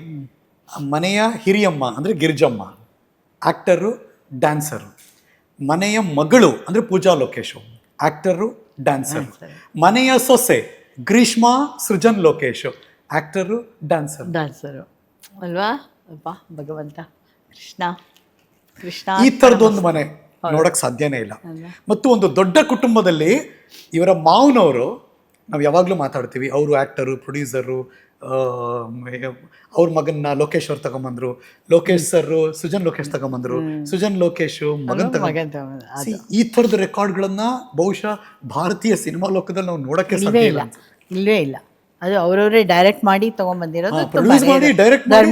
ಮನೆಯ ಹಿರಿಯಮ್ಮ ಅಂದರೆ ಗಿರಿಜಮ್ಮ, ಆ್ಯಕ್ಟರು, ಡ್ಯಾನ್ಸರು. ಮನೆಯ ಮಗಳು ಅಂದರೆ ಪೂಜಾ ಲೋಕೇಶು, ಆ್ಯಕ್ಟರು, ಡ್ಯಾನ್ಸರು. ಮನೆಯ ಸೊಸೆ ಗ್ರೀಷ್ಮಾ ಸೃಜನ್ ಲೋಕೇಶು, ಆ್ಯಕ್ಟರು, ಡ್ಯಾನ್ಸರು ಅಲ್ವಾ. ಅಪ್ಪ ಭಗವಂತ ಕೃಷ್ಣ ಈ ಥರದೊಂದು ಮನೆ ನೋಡಕ್ ಸಾಧ್ಯನೇ ಇಲ್ಲ. ಮತ್ತು ಒಂದು ದೊಡ್ಡ ಕುಟುಂಬದಲ್ಲಿ ಇವರ ಮಾವನವರು, ನಾವು ಯಾವಾಗಲೂ ಮಾತಾಡ್ತೀವಿ, ಅವರು ಆ್ಯಕ್ಟರು, ಪ್ರೊಡ್ಯೂಸರು, ಅವ್ರ ಮಗನ್ನ ಲೋಕೇಶ್ ಅವ್ರು ತಗೊಂಬಂದ್ರು, ಲೋಕೇಶ್ ಸರ್ ಸುಜನ್ ಲೋಕೇಶ್ ತಗೊಂಬಂದ್ರು, ಸುಜನ್ ಲೋಕೇಶ್ ಮಗನ್ ಈ ಥರದ ರೆಕಾರ್ಡ್ಗಳನ್ನ ಬಹುಶಃ ಭಾರತೀಯ ಸಿನಿಮಾ ಲೋಕದಲ್ಲಿ ನಾವು ನೋಡಕ್ಕೆ ಸಾಧ್ಯ ಇಲ್ಲ. ಇಲ್ಲವೇ ಇಲ್ಲ. ಅದು ಅವರವರೇ ಡೈರೆಕ್ಟ್ ಮಾಡಿ ತಗೊಂಡ್ಬಂದಿರೋದು,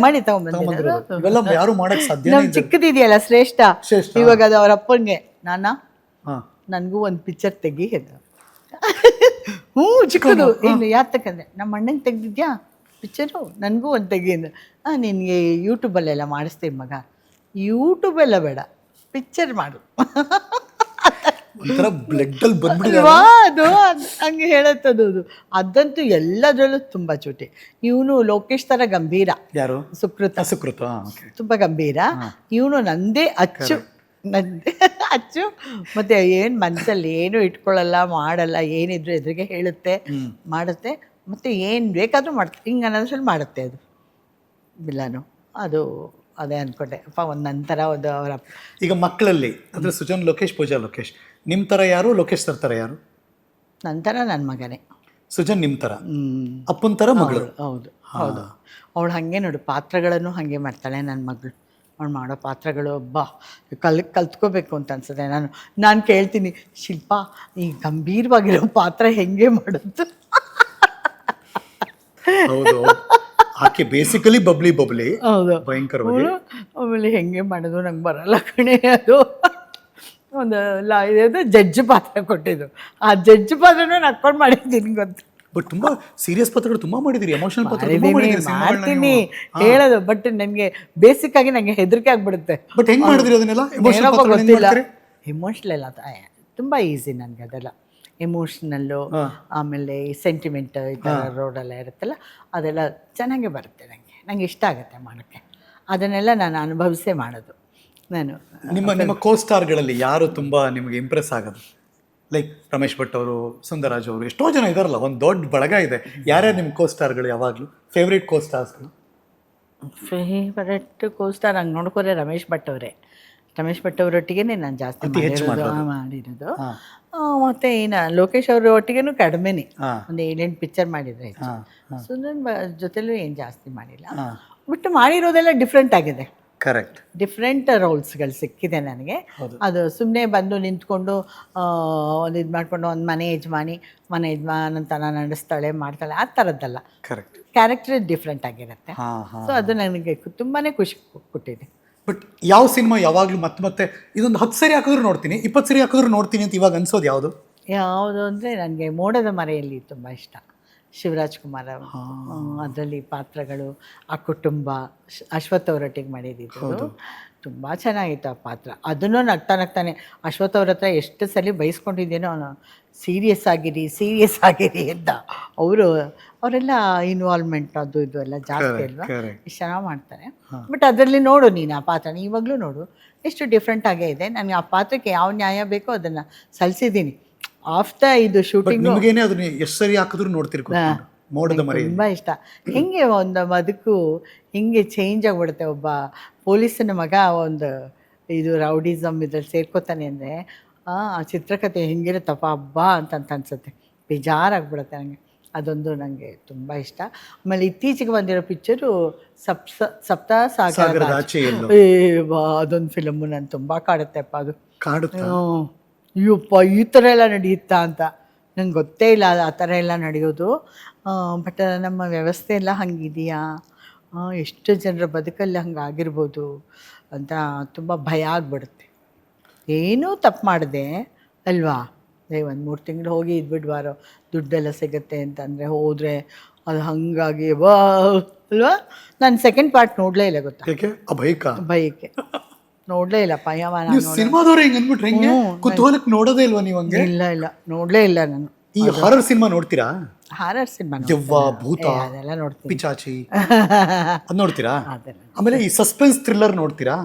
ಮಾಡಿ ತಗೊಂಡ್ಬಂದಿರೋದು. ಇವೆಲ್ಲ ಯಾರು ಮಾಡಕ್ ಸಾಧ್ಯ. ನಮ್ ಚಿಕ್ಕದಿದೆಯಲ್ಲ ಶ್ರೇಷ್ಠ, ಇವಾಗ ಅದು ಅವ್ರ ಅಪ್ಪಂಗೆ ನನ್ಗೂ ಒಂದು ಪಿಕ್ಚರ್ ತೆಗಿ. ಚಿಕ್ಕದು ಏನು ಯಾತಕ್ಕಂದ್ರೆ ನಮ್ಮ ಅಣ್ಣಂಗೆ ತೆಗ್ದಿದ್ಯಾ ಪಿಕ್ಚರು, ನನಗೂ ಒಂದು ತೆಗಿಯಿಂದ ನಿನಗೆ ಯೂಟ್ಯೂಬಲ್ಲೆಲ್ಲ ಮಾಡಿಸ್ತೀನಿ ಮಗ. ಯೂಟ್ಯೂಬೆಲ್ಲ ಬೇಡ, ಪಿಕ್ಚರ್ ಮಾಡು. ಅದು ಹಂಗೆ ಹೇಳತ್ತದು. ಅದಂತೂ ಎಲ್ಲದರಲ್ಲೂ ತುಂಬ ಚೂಟಿ. ಇವನು ಲೋಕೇಶ್ ಥರ ಗಂಭೀರ, ಯಾರು ಸುಕೃತ ತುಂಬ ಗಂಭೀರ. ಇವನು ನಂದೇ ಅಚ್ಚು ಮತ್ತೆ ಏನು ಮನಸ್ಸಲ್ಲಿ ಏನು ಇಟ್ಕೊಳ್ಳಲ್ಲ, ಮಾಡಲ್ಲ. ಏನಿದ್ರು ಎದುರಿಗೆ ಹೇಳುತ್ತೆ, ಮಾಡುತ್ತೆ. ಮತ್ತು ಏನು ಬೇಕಾದರೂ ಮಾಡ್ತೆ, ಹಿಂಗೆ ಅನ್ನೋದ್ರಲ್ಲಿ ಮಾಡುತ್ತೆ ಅದು ಬಿಲ್ಲಾನು. ಅದು ಅದೇ ಅಂದ್ಕೊಂಡೆ ಅಪ್ಪ ಒಂದು ನಂತರ ಒಂದು ಅವರ. ಈಗ ಮಕ್ಕಳಲ್ಲಿ ಅಂದರೆ ಸುಜನ್ ಲೋಕೇಶ್, ಪೂಜಾ ಲೋಕೇಶ್ ನಿಮ್ಮ ಥರ ಯಾರು, ಲೋಕೇಶ್ ಸರ್ ಥರ ಯಾರು? ನಂತರ ನನ್ನ ಮಗನೇ ಸುಜನ್ ನಿಮ್ಮ ಥರ, ಅಪ್ಪನ ಥರ ಮಗಳು. ಹೌದು. ಅವಳು ಹಾಗೆ ನೋಡು, ಪಾತ್ರಗಳನ್ನು ಹಾಗೆ ಮಾಡ್ತಾಳೆ ನನ್ನ ಮಗಳು. ಅವ್ಳು ಮಾಡೋ ಪಾತ್ರಗಳು ಕಲ್ತ್ಕೋಬೇಕು ಅಂತ ಅನ್ಸುತ್ತೆ. ನಾನು ಕೇಳ್ತೀನಿ, ಶಿಲ್ಪ ಈ ಗಂಭೀರವಾಗಿರೋ ಪಾತ್ರ ಹೆಂಗೆ ಮಾಡೋದು? ಹೌದು, ಆಕೆ ಬೇಸಿಕಲಿ ಬಬ್ಲಿ. ಹೌದು, ಭಯಂಕರವಾಗಿ. ಆಮೇಲೆ ಹೆಂಗೆ ಮಾಡೋದು ನಂಗೆ ಬರಲ್ಲ ಕಣೆ. ಅದು ಒಂದು ಇದು ಜಡ್ಜ್ ಪಾತ್ರ ಕೊಟ್ಟಿದ್ದು, ಆ ಜಡ್ಜ್ ಪಾತ್ರನೂ ನಕ್ಕೊಂಡು ಮಾಡಿದ್ದೀನಿ ಗೊತ್ತು. ಬಟ್ ತುಂಬಾ ಸೀರಿಯಸ್ ಪಾತ್ರಗಳು ತುಂಬಾ ಮಾಡಿದಿರಿ, ಎಮೋಷನಲ್ ಪಾತ್ರ ಮಾಡ್ತೀನಿ ಹೇಳೋದು. ಬಟ್ ನನಗೆ ಬೇಸಿಕ್ ಆಗಿ ನನಗೆ ಹೆದರಿಕೆ ಆಗ್ಬಿಡುತ್ತೆ. ಬಟ್ ಹೆಂಗ್ ಮಾಡಿದ್ರಿ ಅದನ್ನೆಲ್ಲ? ಗೊತ್ತಿಲ್ಲ. ಎಮೋಷನಲ್ ಎಲ್ಲ ತುಂಬ ಈಸಿ ನನಗೆ ಅದೆಲ್ಲ. ಎಮೋಷ್ನಲ್ಲು, ಆಮೇಲೆ ಸೆಂಟಿಮೆಂಟ್, ಈ ಥರ ರೋಡೆಲ್ಲ ಇರುತ್ತಲ್ಲ, ಅದೆಲ್ಲ ಚೆನ್ನಾಗೇ ಬರುತ್ತೆ ನಂಗೆ ಇಷ್ಟ ಆಗುತ್ತೆ ಮಾಡೋಕ್ಕೆ. ಅದನ್ನೆಲ್ಲ ನಾನು ಅನುಭವಿಸೇ ಮಾಡೋದು. ನಾನು ನಿಮ್ಮ ಕೋ ಸ್ಟಾರ್ಗಳಲ್ಲಿ ಯಾರು ತುಂಬ ನಿಮಗೆ ಇಂಪ್ರೆಸ್ ಆಗೋದು? ಲೈಕ್ ರಮೇಶ್ ಭಟ್ ಅವರು, ಸುಂದರಾಜ್ ಅವರು, ಎಷ್ಟೋ ಜನ ಇದಾರಲ್ಲ, ಒಂದು ದೊಡ್ಡ ಬಳಗ ಇದೆ. ಯಾರ್ಯಾರು ನಿಮ್ಮ ಕೋಸ್ಟಾರ್ಗಳು ಯಾವಾಗಲೂ ಫೇವ್ರೇಟ್ ಕೋಸ್ಟಾರ್ಸ್ಗಳು? ಫೇವರೆಟ್ ಕೋಸ್ಟಾರ್ ಹಂಗೆ ನೋಡ್ಕೊರೆ ರಮೇಶ್ ಭಟ್ ಅವರೇ. ರಮೇಶ್ ಭಟ್ ಅವರೊಟ್ಟಿಗೆ ನಾನು ಜಾಸ್ತಿ ಮಾಡಿರೋದು. ಮತ್ತು ಇನ್ನು ಲೋಕೇಶ್ ಅವ್ರ ಒಟ್ಟಿಗೆನೂ ಕಡಿಮೆನೇ, ಒಂದು 7-8 ಪಿಕ್ಚರ್ ಮಾಡಿದರೆ. ಸುಂದರ್ ಜೊತೆಲೂ ಏನು ಜಾಸ್ತಿ ಮಾಡಿಲ್ಲ. ಬಟ್ ಮಾಡಿರೋದೆಲ್ಲ ಡಿಫ್ರೆಂಟ್ ಆಗಿದೆ. ಕರೆಕ್ಟ್, ಡಿಫ್ರೆಂಟ್ ರೋಲ್ಸ್ಗಳು ಸಿಕ್ಕಿದೆ ನನಗೆ. ಅದು ಸುಮ್ಮನೆ ಬಂದು ನಿಂತ್ಕೊಂಡು ಒಂದು ಇದು ಮಾಡಿಕೊಂಡು ಒಂದು ಮನೆ ಯಜಮಾನಂತನ ನಡೆಸ್ತಾಳೆ ಮಾಡ್ತಾಳೆ ಆ ಥರದ್ದಲ್ಲ. ಕರೆಕ್ಟ್, ಕ್ಯಾರೆಕ್ಟರ್ ಡಿಫ್ರೆಂಟ್ ಆಗಿರುತ್ತೆ. ಸೊ ಅದು ನನಗೆ ತುಂಬಾ ಖುಷಿ ಕೊಟ್ಟಿದೆ. ಬಟ್ ಯಾವ ಸಿನಿಮಾ ಯಾವಾಗಲೂ ಮತ್ತೆ ಇದೊಂದು 10 ಸರಿ ಹಾಕಿದ್ರು ನೋಡ್ತೀನಿ, 20 ಸರಿ ಹಾಕಿದ್ರು ನೋಡ್ತೀನಿ ಅಂತ ಇವಾಗ ಅನ್ಸೋದು ಯಾವುದು? ಯಾವುದು ಅಂದರೆ ನನಗೆ ಮೋಡದ ಮರೆಯಲ್ಲಿ ತುಂಬ ಇಷ್ಟ. ಶಿವರಾಜ್ ಕುಮಾರ್ ಅದರಲ್ಲಿ ಪಾತ್ರಗಳು, ಆ ಕುಟುಂಬ, ಅಶ್ವಥ್ ಅವರೊಟ್ಟಿಗೆ ಮಾಡಿದ್ದು ತುಂಬ ಚೆನ್ನಾಗಿತ್ತು ಆ ಪಾತ್ರ. ಅದನ್ನು ನಗ್ತಾನೆ ಅಶ್ವಥ್ ಅವ್ರ ಹತ್ರ ಎಷ್ಟು ಸಲ ಬೈಸ್ಕೊಂಡಿದ್ದೇನೋ, ಅವನು ಸೀರಿಯಸ್ ಆಗಿರಿ ಅಂತ. ಅವರೆಲ್ಲ ಇನ್ವಾಲ್ವ್ಮೆಂಟ್ ಅದು ಇದು ಎಲ್ಲ ಜಾಸ್ತಿ ಅಲ್ವಾ, ಎಷ್ಟು ಚೆನ್ನಾಗಿ ಮಾಡ್ತಾರೆ. ಬಟ್ ಅದರಲ್ಲಿ ನೋಡು ನೀನು ಆ ಪಾತ್ರನ ಇವಾಗಲೂ ನೋಡು, ಎಷ್ಟು ಡಿಫ್ರೆಂಟ್ ಆಗೇ ಇದೆ. ನನಗೆ ಆ ಪಾತ್ರಕ್ಕೆ ಯಾವ ನ್ಯಾಯ ಬೇಕೋ ಅದನ್ನು ಸಲ್ಲಿಸಿದ್ದೀನಿ. ಆಫ್ಟರ್ ಇದು ಶೂಟಿಂಗ್ ನಿಮಗೇನೆ ಅದನ್ನ ಎಷ್ಟು ಸರಿ ಹಾಕಿದ್ರು ನೋಡ್ತಿರ್ ಮೋಡದ ಮರೆ ತುಂಬ ಇಷ್ಟ. ಹೆಂಗೆ ಒಂದು ಬದುಕು ಹಿಂಗೆ ಚೇಂಜ್ ಆಗಿಬಿಡುತ್ತೆ. ಒಬ್ಬ ಪೊಲೀಸನ ಮಗ ಒಂದು ಇದು ರೌಡಿಸಮ್ ಇದ್ರಲ್ಲಿ ಸೇರ್ಕೋತಾನೆ ಅಂದರೆ ಆ ಚಿತ್ರಕಥೆ ಹೆಂಗಿರುತ್ತಪ್ಪ ಹಬ್ಬ ಅಂತ ಅನ್ಸುತ್ತೆ. ಬೇಜಾರಾಗ್ಬಿಡುತ್ತೆ ನನಗೆ. ಅದೊಂದು ನನಗೆ ತುಂಬ ಇಷ್ಟ. ಆಮೇಲೆ ಇತ್ತೀಚೆಗೆ ಬಂದಿರೋ ಪಿಕ್ಚರು ಸಪ್ತ ಸಾಗರದ ಅದೊಂದು ಫಿಲಮು ನಾನು ತುಂಬ ಕಾಡುತ್ತೆಪ್ಪ. ಅದು ಕಾಡುತ್ತೆ. ಅಯ್ಯಪ್ಪ ಈ ಥರ ಎಲ್ಲ ನಡೆಯುತ್ತಾ ಅಂತ ನಂಗೆ ಗೊತ್ತೇ ಇಲ್ಲ ಆ ಥರ ಎಲ್ಲ ನಡೆಯೋದು. ಬಟ್ ನಮ್ಮ ವ್ಯವಸ್ಥೆ ಎಲ್ಲ ಹಂಗಿದೆಯಾ, ಎಷ್ಟು ಜನರ ಬದುಕಲ್ಲಿ ಹಂಗಾಗಿರ್ಬೋದು ಅಂತ ತುಂಬ ಭಯ ಆಗ್ಬಿಡುತ್ತೆ. ಏನೂ ತಪ್ಪು ಮಾಡಿದೆ ಅಲ್ವಾ, 1-3 ತಿಂಗಳು ಹೋಗಿ ಇದ್ಬಿಡ್ಬಾರೋ, ದುಡ್ಡೆಲ್ಲ ಸಿಗುತ್ತೆ ಅಂತಂದರೆ ಹೋದರೆ ಅದು ಹಾಗಾಗಿ ಅಲ್ವಾ. ನಾನು ಸೆಕೆಂಡ್ ಪಾರ್ಟ್ ನೋಡಲೇ ಇಲ್ಲ ಗೊತ್ತಾ, ಭಯಕ್ಕೆ ನೋಡಲೇ ಇಲ್ಲ. ಸಿನಿಮಾದವ್ರೆ ಹಿಂಗೆ ಅಂದ್ಬಿಟ್ರೆ ಹೆಂಗೆ ಕುತೂಹಲಕ್ಕೆ ನೋಡೋದೇ ಇಲ್ವಾ ನೀವು? ಹಂಗೆ ಇಲ್ಲ ನೋಡಲೇ ಇಲ್ಲ ನಾನು. ಈ ಹಾರರ್ ಸಿನಿಮಾ ನೋಡ್ತೀರಾ? ಹಾರರ್ ಸಿನಿಮಾ ದೆವ್ವ, ಭೂತ, ಅದೆಲ್ಲ ನೋಡ್ತೀನಿ. ಪಿಚಾಚಿ ಅದು ನೋಡ್ತೀರಾ? ಆಮೇಲೆ ಈ ಸಸ್ಪೆನ್ಸ್ ಥ್ರಿಲ್ಲರ್ ನೋಡ್ತೀರಾ?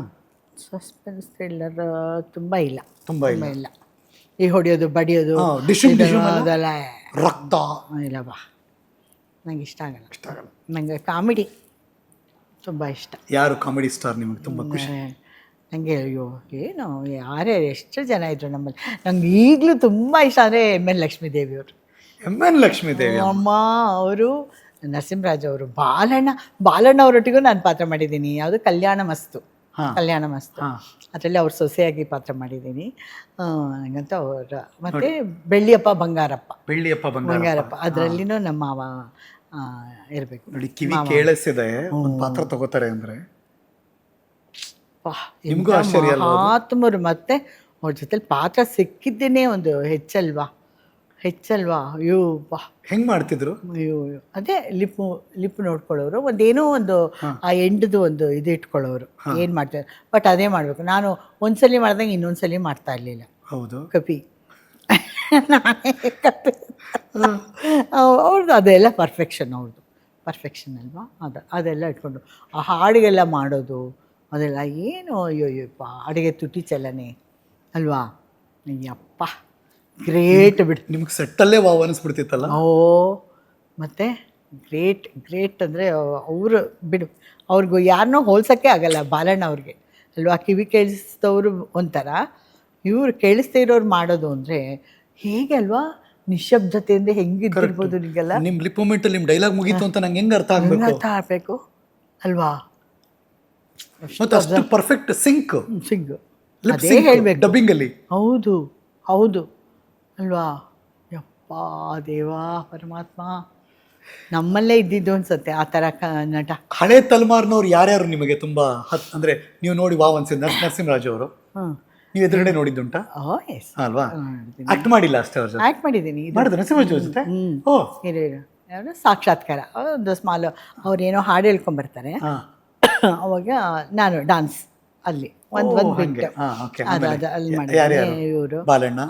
ಸಸ್ಪೆನ್ಸ್ ಥ್ರಿಲ್ಲರ್ ತುಂಬ ಇಲ್ಲ. ಇಲ್ಲ. ಈ ಹೊಡೆಯೋದು ಬಡಿಯೋದು ಅದೆಲ್ಲ ರಕ್ತ ಇಲ್ಲ ಬಾ, ನಂಗೆ ಇಷ್ಟ ಆಗಲ್ಲ. ನಂಗೆ ಕಾಮಿಡಿ ತುಂಬ ಇಷ್ಟ. ಯಾರು ಕಾಮಿಡಿ ಸ್ಟಾರ್ ನಿಮಗೆ ತುಂಬ ಖುಷಿ? ನನಗೆ ಅಯ್ಯೋ ಏನು ಯಾರ್ಯಾರು ಎಷ್ಟು ಜನ ಇದ್ರು ನಮ್ಮಲ್ಲಿ. ನಂಗೆ ಈಗಲೂ ತುಂಬ ಇಷ್ಟ ಅಂದರೆ MN ಲಕ್ಷ್ಮೀದೇವಿಯವರು. ಲಕ್ಷ್ಮೀದೇವಿ ಅಮ್ಮ ಅವರು, ನರಸಿಂಹರಾಜ್ ಅವರು, ಬಾಲಣ್ಣ ಅವರೊಟ್ಟಿಗೂ ನಾನು ಪಾತ್ರ ಮಾಡಿದ್ದೀನಿ. ಯಾವುದು ಕಲ್ಯಾಣ ಮಸ್ತು ಅದರಲ್ಲಿ ಅವ್ರ ಸೊಸೆಯಾಗಿ ಪಾತ್ರ ಮಾಡಿದ್ದೀನಿ. ನನಗಂತ ಅವ್ರ ಮತ್ತು ಬೆಳ್ಳಿಯಪ್ಪ ಬಂಗಾರಪ್ಪ ಅದರಲ್ಲಿನೂ ನಮ್ಮ ಮಾವ ಇರಬೇಕು ನೋಡಿ. ಕಿವಿ ಕೇಳಿಸಿದೆ ಒಂದು ಪಾತ್ರ ತಗೋತಾರೆ ಅಂದರೆ ನಿಮಗೂ ಆಶ್ಚರ್ಯ ಅಲ್ವಾ? ಆತ್ಮರು ಮತ್ತೆ ಅವ್ರ ಜೊತೆಲಿ ಪಾತ್ರ ಸಿಕ್ಕಿದ್ದೇನೆ ಒಂದು ಹೆಚ್ಚಲ್ವಾ. ಅಯ್ಯೋ ಬಾ, ಹೆಂಗ್ ಮಾಡ್ತಿದ್ರು? ಅಯ್ಯೋ ಅದೇ ಲಿಪ್ ನೋಡ್ಕೊಳ್ಳೋರು, ಒಂದೇನೋ ಒಂದು ಆ ಎಂಡ್ದು ಒಂದು ಇದು ಇಟ್ಕೊಳ್ಳೋರು. ಏನು ಮಾಡ್ತಾರೆ ಬಟ್ ಅದೇ ಮಾಡಬೇಕು. ನಾನು ಒಂದ್ಸಲಿ ಮಾಡ್ದಂಗೆ ಇನ್ನೊಂದ್ಸಲಿ ಮಾಡ್ತಾ ಇರಲಿಲ್ಲ. ಹೌದು, ಕಪಿ ಅವ್ರದ್ದು ಅದೆಲ್ಲ ಪರ್ಫೆಕ್ಷನ್ ಅಲ್ವಾ. ಅದೆಲ್ಲ ಇಟ್ಕೊಂಡು ಆ ಹಾಡಿಗೆಲ್ಲ ಮಾಡೋದು ಅದೆಲ್ಲ ಏನು ಅಯ್ಯೋಯ್ಯಪ್ಪ, ಅಡುಗೆ ತುಟಿ ಚಲನೆ ಅಲ್ವಾ. ಅಯ್ಯಪ್ಪ ಗ್ರೇಟ್ ಬಿಟ್ಟು ನಿಮ್ಗೆ ಸೆಟ್ಟಲ್ಲೇ ವಾವ್ ಅನಿಸ್ಬಿಡ್ತಿತ್ತಲ್ಲ. ಮತ್ತು ಗ್ರೇಟ್ ಅಂದರೆ ಅವರು ಬಿಡು, ಅವ್ರಿಗೂ ಯಾರನ್ನೂ ಹೋಲ್ಸೋಕ್ಕೆ ಆಗಲ್ಲ ಬಾಲಣ್ಣ ಅವ್ರಿಗೆ ಅಲ್ವಾ. ಕಿವಿ ಕೇಳಿಸಿದವರು ಒಂಥರ, ಇವ್ರು ಕೇಳಿಸ್ದೇ ಇರೋರು ಮಾಡೋದು ಅಂದರೆ ಹೇಗೆ ಅಲ್ವಾ, ನಿಶಬ್ದತೆಯಿಂದ ಹೆಂಗಿದ್ದಿರ್ಬೋದು ನಿಮಗೆಲ್ಲ. ನಿಮ್ಮ ಲಿಪ್ ಮೂಮೆಂಟಲ್ಲಿ ನಿಮ್ಮ ಡೈಲಾಗ್ ಮುಗೀತು ಅಂತ ನಂಗೆ ಹೆಂಗೆ ಅರ್ಥ ಆಗಬೇಕು ಅಲ್ವಾ. ಮತ್ತು ಅಷ್ಟು ಪರ್ಫೆಕ್ಟ್ ಸಿಂಕ್ ಅದೇ ಹೇಳಬೇಕು ಡಬ್ಬಿಂಗಲ್ಲಿ. ಹೌದು ಅಲ್ವಾ. ಯಪ್ಪ ದೇವಾ ಪರಮಾತ್ಮ, ನಮ್ಮಲ್ಲೇ ಇದ್ದಿದ್ದು ಅನ್ಸುತ್ತೆ ಆ ಥರ ನಟ. ಹಳೆ ತಲೆಮಾರಿನವ್ರು ಯಾರ್ಯಾರು ನಿಮಗೆ ತುಂಬ ಅಂದರೆ ನೀವು ನೋಡಿ ವಾವ್ ಅನ್ಸಿದ್ದು? ನರಸಿಂಹರಾಜ್ ಅವರು ನೀವು ಎದುರುಗಡೆ ನೋಡಿದ್ದುಂಟಾ? ಅಲ್ವಾ, ಆಕ್ಟ್ ಮಾಡಿಲ್ಲ ಅಷ್ಟೇ ಅವ್ರ ಜೊತೆ? ಆಕ್ಟ್ ಮಾಡಿದ್ದೀನಿ. ಮಾಡಿದ್ರು ನರಸಿಂಹರಾಜ್ ಅವ್ರ ಜೊತೆ? ಯಾರು ಸಾಕ್ಷಾತ್ಕಾರ, ಒಂದು ಸ್ಮಾಲ್ ಅವ್ರೇನೋ ಹಾಡು ಹೇಳ್ಕೊಂಬರ್ತಾರೆ, ಅವಾಗ ನಾನು ಡಾನ್ಸ್ ಅಲ್ಲಿ ಒಂದು ಬಿಟ್ಟು ಅಲ್ಲಿ ಮಾಡಿದೆ. ಇವರು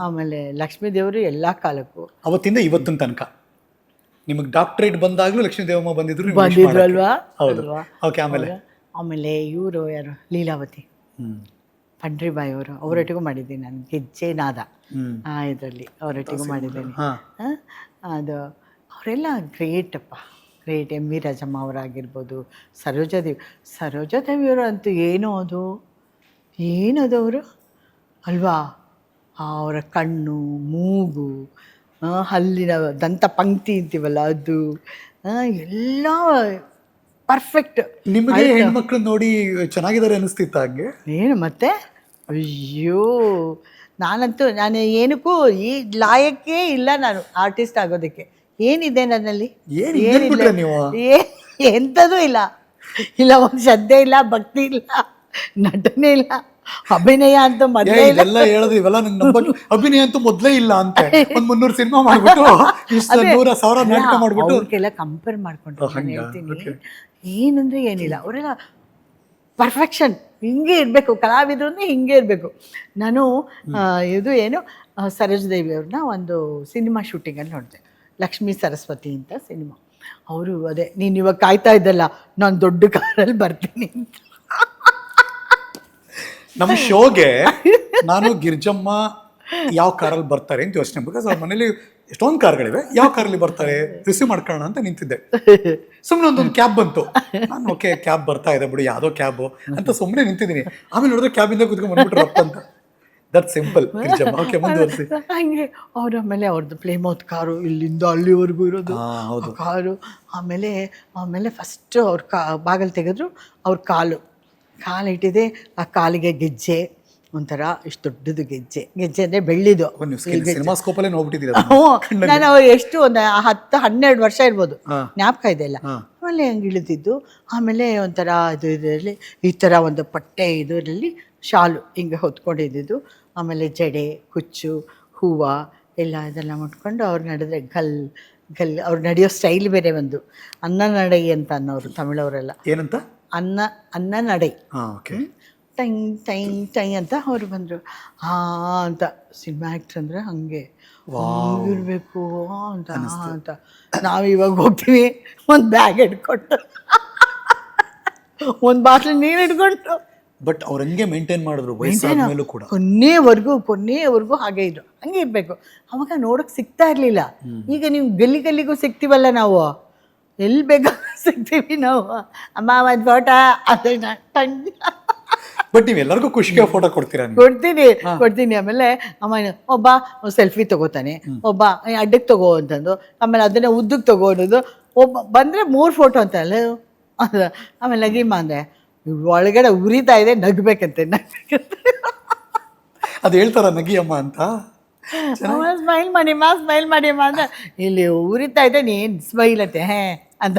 ಆಮೇಲೆ ಲಕ್ಷ್ಮೀ ದೇವರು ಎಲ್ಲ ಕಾಲಕ್ಕೂ ಅವತ್ತಿಂದ ಇವತ್ತಿನ ತನಕ ನಿಮಗೆ ಡಾಕ್ಟರೇಟ್ ಬಂದಾಗಲೂ ಲಕ್ಷ್ಮೀ ದೇವಮ್ಮ ಬಂದಿದ್ರು ಅಲ್ವಾ. ಆಮೇಲೆ ಇವರು ಯಾರು ಲೀಲಾವತಿ ಪಂಡ್ರಿಬಾಯಿ ಅವರು ಅವರೊಟ್ಟಿಗೂ ಮಾಡಿದ್ದೀನಿ ನಾನು ಗೆಜ್ಜೆ ನಾದ ಹ್ಮ್. ಇದರಲ್ಲಿ ಅವರೊಟ್ಟಿಗೂ ಮಾಡಿದ್ದೀನಿ. ಹಾ ಅದು ಅವರೆಲ್ಲ ಗ್ರೇಟಪ್ಪ, ಗ್ರೇಟ್. ಎಮ್ ವಿ ರಾಜಮ್ಮ ಅವರಾಗಿರ್ಬೋದು, ಸರೋಜಾದೇವಿಯವರು ಅಂತೂ ಏನದು ಅವರು ಅಲ್ವಾ, ಅವರ ಕಣ್ಣು, ಮೂಗು, ಹಲ್ಲಿನ ದಂತ ಪಂಕ್ತಿ ಅಂತೀವಲ್ಲ ಅದು, ಎಲ್ಲ ಪರ್ಫೆಕ್ಟ್. ನಿಮಗೆ ಹೆಣ್ಮಕ್ಳು ನೋಡಿ ಚೆನ್ನಾಗಿದ್ದಾರೆ ಅನಿಸ್ತಿತ್ತ ಹಂಗೆ? ಏನು ಮತ್ತೆ, ಅಯ್ಯೋ ನಾನು ಏನಕ್ಕೂ ಈ ಲಾಯಕ್ಕೇ ಇಲ್ಲ ನಾನು ಆರ್ಟಿಸ್ಟ್ ಆಗೋದಕ್ಕೆ. ಏನಿದೆ ನನ್ನಲ್ಲಿ? ಏನಿಲ್ಲ ನೀವು ಎಂಥದೂ ಇಲ್ಲ ಒಂದು ಶ್ರದ್ಧೆ ಇಲ್ಲ, ಭಕ್ತಿ ಇಲ್ಲ, ನಟನೆ ಇಲ್ಲ, ಅಭಿನಯ ಅಂತ ಮೊದಲೇ ಇಲ್ಲ. ಇದೆಲ್ಲ ಹೇಳಿದ್ರೆ ಇವೆಲ್ಲ ನಂಗೆ ನಂಬಕ್ಕೆ ಅಭಿನಯ ಅಂತೂ ಮೊದಲೇ ಇಲ್ಲ ಅಂತ. ಒಂದ್ 300 ಸಿನಿಮಾ ಮಾಡ್ಬಿಟ್ಟು 100,000 ನಾಟಕ ಮಾಡ್ಬಿಟ್ಟು ಅವ್ರಿಗೆಲ್ಲ ಕಂಪೇರ್ ಮಾಡ್ಕೊಂಡು ನಾನು ಹೇಳ್ತೀನಿ, ಏನಂದ್ರೆ ಏನಿಲ್ಲ, ಅವರೆಲ್ಲ ಪರ್ಫೆಕ್ಷನ್. ಹಿಂಗೆ ಇರಬೇಕು, ಕಲಾವಿದರು ಅಂದರೆ ಹಿಂಗೆ ಇರಬೇಕು. ನಾನು ಸರೋಜದೇವಿ ಅವ್ರನ್ನ ಒಂದು ಸಿನಿಮಾ ಶೂಟಿಂಗಲ್ಲಿ ನೋಡಿದೆ, ಲಕ್ಷ್ಮೀ ಸರಸ್ವತಿ ಅಂತ ಸಿನಿಮಾ. ಅವರು ಅದೇ ನೀನು ಇವಾಗ ಕಾಯ್ತಾ ಇದ್ದಲ್ಲ, ನಾನು ದೊಡ್ಡ ಕಾರಲ್ಲಿ ಬರ್ತೀನಿ ಅಂತ. ನಮ್ಮ ಶೋಗೆ ನಾನು ಗಿರ್ಜಮ್ಮ ಯಾವ ಕಾರಲ್ಲಿ ಬರ್ತಾರೆ ಅಂತ ಯೋಚನೆ, ಬಿಕಾಸ್ ಅವ್ರ ಮನೇಲಿ ಎಷ್ಟೊಂದು ಕಾರ್ಗಳಿವೆ, ಯಾವ ಕಾರಲ್ಲಿ ಬರ್ತಾರೆ ರಿಸೀವ್ ಮಾಡ್ಕೊಳ್ಳೋಣ ಅಂತ ನಿಂತಿದ್ದೆ. ಸುಮ್ಮನೆ ಒಂದೊಂದು ಕ್ಯಾಬ್ ಬಂತು, ನಾನು ಓಕೆ ಕ್ಯಾಬ್ ಬರ್ತಾ ಇದೆ ಬಿಡು, ಯಾವುದೋ ಕ್ಯಾಬು ಅಂತ ಸುಮ್ಮನೆ ನಿಂತಿದ್ದೀನಿ. ಆಮೇಲೆ ನೋಡಿದ್ರೆ ಕ್ಯಾಬಿಂದ ಕುತ್ಕೊಂಡು ಬಂದ್ಬಿಟ್ರಪ್ಪ ಅಂತ. That simple Girjamma. ಓಕೆ, ಮುಂದುವರಿಸಿ. ಹಂಗೆ ಆಮೇಲೆ ಅವ್ರದ್ದು ಪ್ಲೇಮೌತ್ ಕಾರು ಇಲ್ಲಿಂದ ಅಲ್ಲಿವರೆಗೂ ಇರೋದು ಕಾರು. ಆಮೇಲೆ ಫಸ್ಟ್ ಅವ್ರ ಬಾಗಿಲು ತೆಗೆದ್ರು, ಅವ್ರ ಕಾಲು ಇಟ್ಟಿದೆ, ಆ ಕಾಲಿಗೆ ಗೆಜ್ಜೆ, ಒಂಥರ ಇಷ್ಟು ದೊಡ್ಡದು ಗೆಜ್ಜೆ ಅಂದರೆ ಬೆಳ್ಳಿದು. ಸಿನಿಮಾಸ್ಕೋಪಲ್ಲೇ ನೋಡ್ಬಿಟ್ಟಿದ್ದೀರ? ನಾನು ಎಷ್ಟು ಒಂದು 10-12 ವರ್ಷ ಇರ್ಬೋದು, ಜ್ಞಾಪಕ ಇದೆ ಇಲ್ಲ. ಆಮೇಲೆ ಹಂಗೆ ಇಳಿದಿದ್ದು, ಆಮೇಲೆ ಒಂಥರ ಇದರಲ್ಲಿ ಈ ಥರ ಒಂದು ಪಟ್ಟೆ ಇದರಲ್ಲಿ ಶಾಲು ಹಿಂಗೆ ಹೊತ್ಕೊಂಡಿದ್ದು, ಆಮೇಲೆ ಜಡೆ, ಕುಚ್ಚು, ಹೂವು ಇದೆಲ್ಲ ಮುಟ್ಕೊಂಡು ಅವ್ರು ನಡೆದ್ರೆ ಗಲ್ ಅವ್ರು ನಡೆಯೋ ಸ್ಟೈಲ್ ಬೇರೆ. ಒಂದು ಅನ್ನ ನಡೈ ಅಂತ ಅನ್ನೋರು ತಮಿಳವರೆಲ್ಲ. ಏನಂತ? ಅನ್ನ ನಡೈ. ಟೈ ಟೈ ಟೈ ಅಂತ ಅವ್ರು ಬಂದರು. ಅಂತ ಸಿನಿಮಾ ಆ್ಯಕ್ಟ್ರ್ ಅಂದರೆ ಹಾಗೆ ಇರಬೇಕು ಅಂತ. ನಾವು ಇವಾಗ ಹೋಗ್ತೀವಿ, ಒಂದು ಬ್ಯಾಗ್ ಹಿಡ್ಕೊಂಡು, ಒಂದು ಬಾಟ್ಲು ನೀರು ಹಿಡ್ಕೊಂಡು. ಬಟ್ ಅವ್ರು ಹಂಗೆ ಮೇಂಟೈನ್ ಮಾಡಿದ್ರು ವಯಸ್ಸಾದ್ಮೇಲೂ ಕೂಡ, ಕೊನೆಯವರೆಗೂ ಹಾಗೆ ಇದ್ರು, ಹಂಗೆ ಇರಬೇಕು. ಅವಾಗ ನೋಡೋಕೆ ಸಿಗ್ತಾ ಇರಲಿಲ್ಲ. ಈಗ ನೀವು ಗಲ್ಲಿಗೂ ಸಿಗ್ತೀವಲ್ಲ, ನಾವು ಎಲ್ಲಿ ಬೇಕಾದ್ರೂ ಸಿಗ್ತೀವಿ ನಾವು. ಅಮ್ಮ ಒಂದು ಫೋಟೋ ಅದನ್ನ ಬಟ್ ನೀವು ಎಲ್ಲರಿಗೂ ಖುಷಿಗೆ ಫೋಟೋ ಕೊಡ್ತೀರಾ? ಕೊಡ್ತೀನಿ. ಆಮೇಲೆ ಅಮ್ಮ ಒಬ್ಬ ಸೆಲ್ಫಿ ತಗೋತಾನೆ, ಒಬ್ಬ ಅಡ್ಡಕ್ಕೆ ತಗೋ ಅಂತಂದು, ಆಮೇಲೆ ಅದನ್ನೇ ಉದ್ದಕ್ಕೆ ತಗೋ ಅನ್ನೋದು, ಒಬ್ಬ ಬಂದರೆ 3 ಫೋಟೋ ಅಂತ ಅಲ್ಲ. ಆಮೇಲೆ ನಗಿಮ್ಮ ಅಂದರೆ ಒಳಗಡೆ ಉರಿತಾ ಇದೆ, ನಗ್ಬೇಕಂತೆ. ಅದು ಹೇಳ್ತಾರ ನಗಿಯಮ್ಮ ಅಂತ. ಸ್ಮೈಲ್ ಮಾಡಿಮ್ಮ ಅಂದರೆ ಇಲ್ಲಿ ಉರಿತಾ ಇದೆ, ನೀನು ಸ್ಮೈಲ್ ಅಂತೆ ಅಂತ.